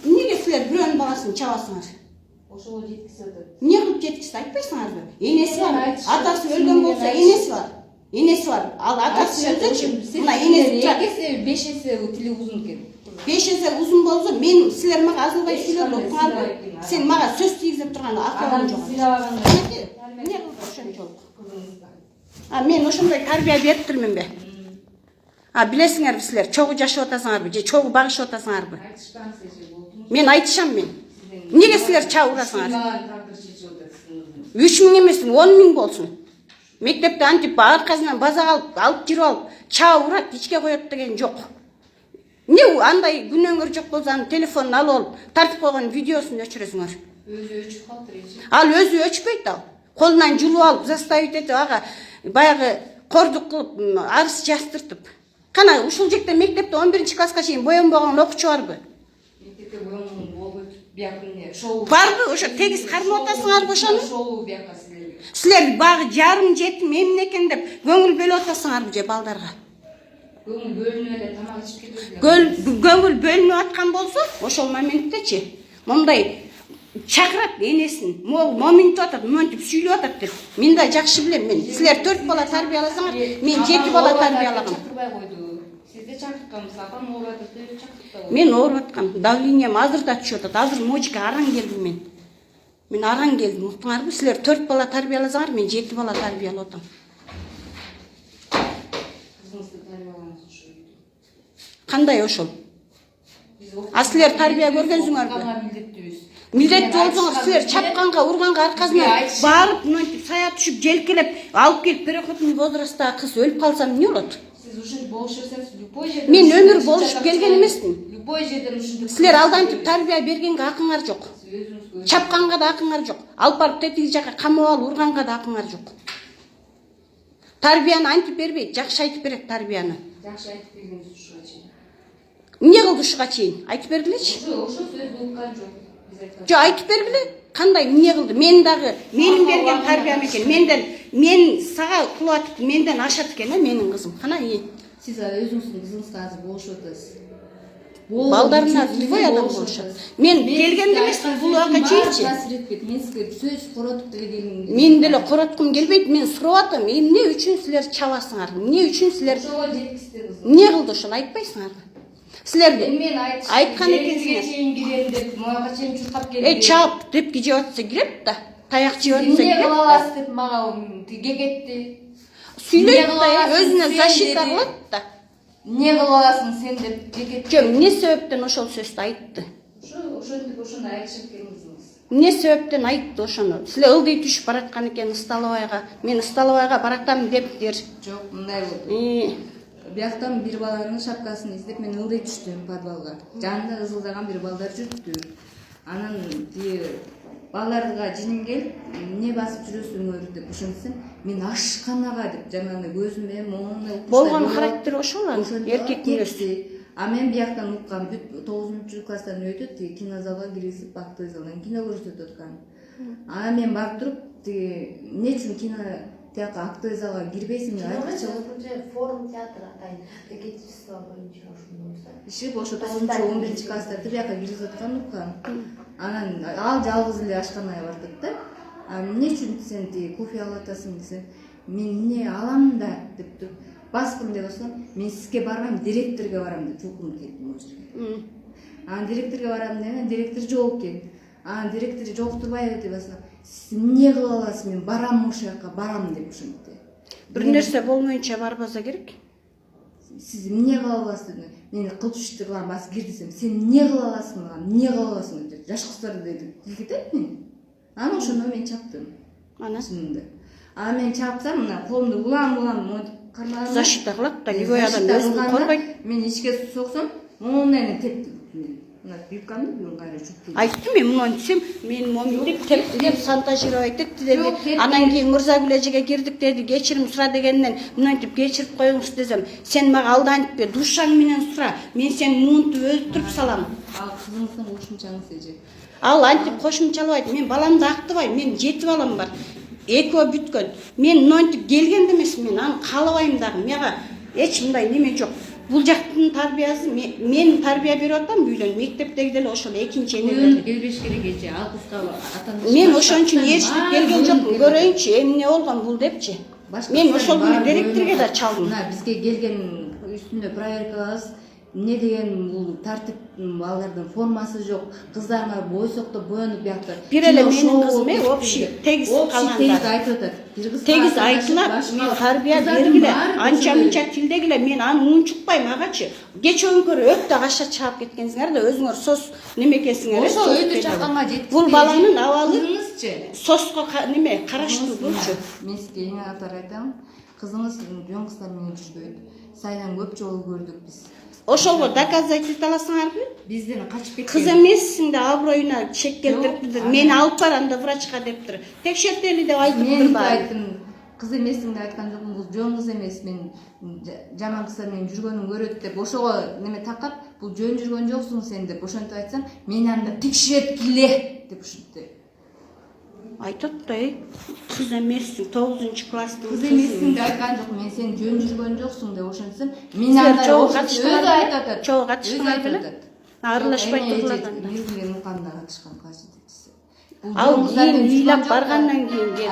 Неге сілер біреуінің баласын чабасыңар? Ошол жеткисе атат. Не кылып жеткизди айтпайсыңарбы? Энеси бар. Атасы өлгөн болсо энеси бар. Энеси бар. Ал атасы өлгөнчү. Мына энеси экесе 5 эсе тили узун экен. 5 эсе узун болсо мен силер мага азылбай сүйлөп отуңарбы? Сен мага сөз тийгизип турган акылың жок. Эмне кылып ошончолук? Мен ошондой тарбия берип турмунбу? Билесиңерби силер чогуу жашап атасыңарбы же чогуу багышып атасыңарбы? Мен айтышам мен. Неге силер чаа урасыңар? 3000 эмес, 10.000 болсун. Мектепте антип аркасынан базага алып жүрүп алып, чаа урат, ичке коет деген жок. Не андай күнөөңөр жок болсо аны телефонун алып алып, тартып койгон видеосун өчүрөсүңөр. Өзү өчүп калды. Ал өзү өчпөйт ал. Колунан жулуп алып, заставить этип ага баягы кордук кылып, арыз жаздыртып. Кана ушул жекте мектепте 11-класска чейин боенбогон окуучу барбы? Мектепте боенбогон болбойт. Биякыне шоу. Барбы? Ошо тегиз кармап атасыңарбы ошону? Шоу бияка силерге. Силер багы жарым жетим эмне экен деп көңүл бөлүп атасыңарбы же балдарга? Көңүл бөлүнүп эле тамак ичип кетет. Көңүл бөлүнүп аткан болсо, ошол моменттечи мындай чакырат энесин, моминтип атат, монтип сүйлөп атат деп. Мен да жакшы билем мен. Силер 4 бала тарбияласаңар, мен 7 бала тарбиялагам. Чакырбай койду. Сизди чакыртканбыз, апам ооруп атат деп чакыртпай. Мен ооруп аткам. Давлением азыр да түшүп атат. Азыр мочка араң келдим мен. Мен араң келдим. Уктуңарбы? Силер 4 бала тарбияласаңар, мен 7 бала тарбиялап атам. Кызыңызды тарбиялагансыз ошо. Кандай ошол? Силер тарбия көргөнсүңөрбү? Милдеттүү болсоңор силер чапканга, урганга аркасынан барып, мынтип сая түшүп, желкелеп, алып келип переходный возрасттагы кыз өлүп калса эмне болот? Сиз ушинтип болуш берсеңиз, любой жерден. Мен өмүр болушуп келген эмесмин. Любой жерден ушинтип. Силер алдантип тарбия бергенге акыңар жок. Чапканга да акыңар жок. Алып барып тетиги жака камап алып урганга да акыңар жок. Тарбияны антип бербейт, жакшы айтып берет тарбияны. Жакшы айтып бергенсиз ушуга чейин. Эмне кылды ушуга чейин? Айтып бергилечи. Ошо сөздү уккан жок. Жо айтып бергиле. Кандай эмне кылды? Мен дагы менин берген тарбиям экен. Мен сага кулатып, менден ашат экен, менин кызым. Кана Сиз өзүңүздүн кызыңызга азыр болушуп атасыз. Балдарына любой адам болушат. Мен келгенде эмесмин бул убакка чейинчи. Мен сизге сөз коротуп деле келгем. Мен деле короткум келбейт. Мен сурап атам. Эмне үчүн силер чабасыңар? Эмне үчүн силер? Ошого жеткиздиңиз. Эмне кылды ошол айтпайсыңарбы? Силер мен айткан экенсиңер. Чейин кирем деп, мага чейин чуркап келди. Чап деп жеп атса кирет да. Таяк жеп атса эмне кирет кыла да. аласыз деп мага кекетти. Сүйлөйт да, өзүнө защита кылат да. Эмне кыла аласың сен деп кекетти. Жо, эмне себептен ошол сөздү айтты? Ошондо айтышып келдиңиз. Эмне себептен айтты ошону? Силер ылдый түшүп бараткан экен Столовайга. Мен Столовайга баратам дептир. Жок, мындай болду. Бияктан бир баланын шапкасын издеп мен ылдый түштүм подвалга. Жанында ызылдаган бир балдар жүрүптү. Анан балдарга жиним келип, эмне басып жүрөсүңөр деп ошентсем, мен ашканага деп жанагындай көзүмө моңуна укуштар. Болгон характер ошол эркек мүнөз. Мен бияктан уккам, 9-класстан өтүп, кинозалга киргизип, актовый залдан кино көрсөтүп аткан. Мен барып туруп, эмне үчүн кино тияка актовый залга кирбейсиң деп айткычы. Форум театр атайын. Декетчество боюнча ошондо. Иши ошо 9-11-класстарды бияка киргизип аткан уккам. Анан ал жалгыз эле ашканага бардык да. Эмне үчүн сен кофе алып атасың десем, мен эмне алам да деп туруп баскым деп атсам, мен сизге барбайм, директорго барам деп чукум келдим о жерге. Анан директорго барам деген, директор жок экен. Анан директор жоктурбайбы деп атсам, сиз эмне кыла аласыз, мен барам ошол жака, барам деп ошентти. Бир нерсе болмоюнча барбаса керек. Сиз эмне кыла аласыз деп, мен кылып ишти кылам, басып кир десем, сен эмне кыла аласың мага, эмне кыла аласың деп, жаш кыздарды деди, тилкетет мен. Анан ошондо мен чаптым. Анан мен чапсам, мына колумду улам кармаган. Защита кылат да, любой адам өзүн коргойт. Мен ичке соксом, моундан тепти. Мына юбкамды бүгүн кайра жуп. Айттым мен муну десем, мен моминдеп тепти деп шантажировать этти деди. Анан кийин Мырзагүл эжеге кирдик деди, кечирим сура дегенден, мынтип кечирип коюңуз десем, сен мага алдантпе, душаң менен сура, мен сени муунтуп өлтүрүп салам. Ал кызыңыздын кошумчаңыз эже. Ал антип кошумчалабайт, мен баламды актыбайм, мен 7 балам бар. Экөө бүткөн. Мен мынтип келген эмесмин, мен аны каалабайм дагы. Мага эч мындай неме жок. Бул жактын тарбиясы мен тарбия берип атам үйлөн мектептеги деле ошол экинчи энелер. келбеш керек эже. Ал кызга ата-анасы. Мен ошон үчүн эчтеп келген жокмун. Көрөйүнчү эмне болгон бул депчи. Мен ошол күнү директорге да чалдым. Мына бизге келген үстүндө проверкабыз эмне деген бул тартип алардын формасы жок. Кыздарга бойсокто боенуп бияктыр. Бир эле менин кызым общий тегиз калганда. Тегиз айтып атат. Тегиз айтылат. Мен тарбия бергиле, анча мынча тилдегиле мен аны унчукпайм агачы. Кече өңкөрү өтө каша чыгып кеткенсиңер да өзүңөр сос немекесиңер. Ошо өтө чаканга жетип. Бул баланын абалы кызыңызчы соско неме караштуу болчу. Мен сизге эң катар айтам. Кызыңыз жон кыздар менен жүрбөйт. Сайдан көп жолу көрдүк биз. Ошого доказать ете аласыңарбы? Бизден качып кеткен. Кыз эмессиң да аброюна чек келтириптир. Мени алып барам да врачка дептир. Текшертели деп айтыптыр Мен бар. айттым. Кыз эмессиң деп айткан жокмун. Бул жон кыз эмес. Мен жаман кыздар менен жүргөнүм көрөт деп ошого неме такап, бул жөн жүргөн жоксуң сен деп ошентип айтсам, мени анда текшерткиле деп ушинтти. Айтат да, кыз эмессиң, 9-класстын Кыз эмессиң деп айткан жок. Мен сен жөн жүргөн жоксуң деп ошентсем, мен анда өзү айтат. Чогуу катышкан беле? Аралашпай тургуладан. Милден уканда катышкан кажетчиси. Ал кийин ыйлап баргандан кийин келди.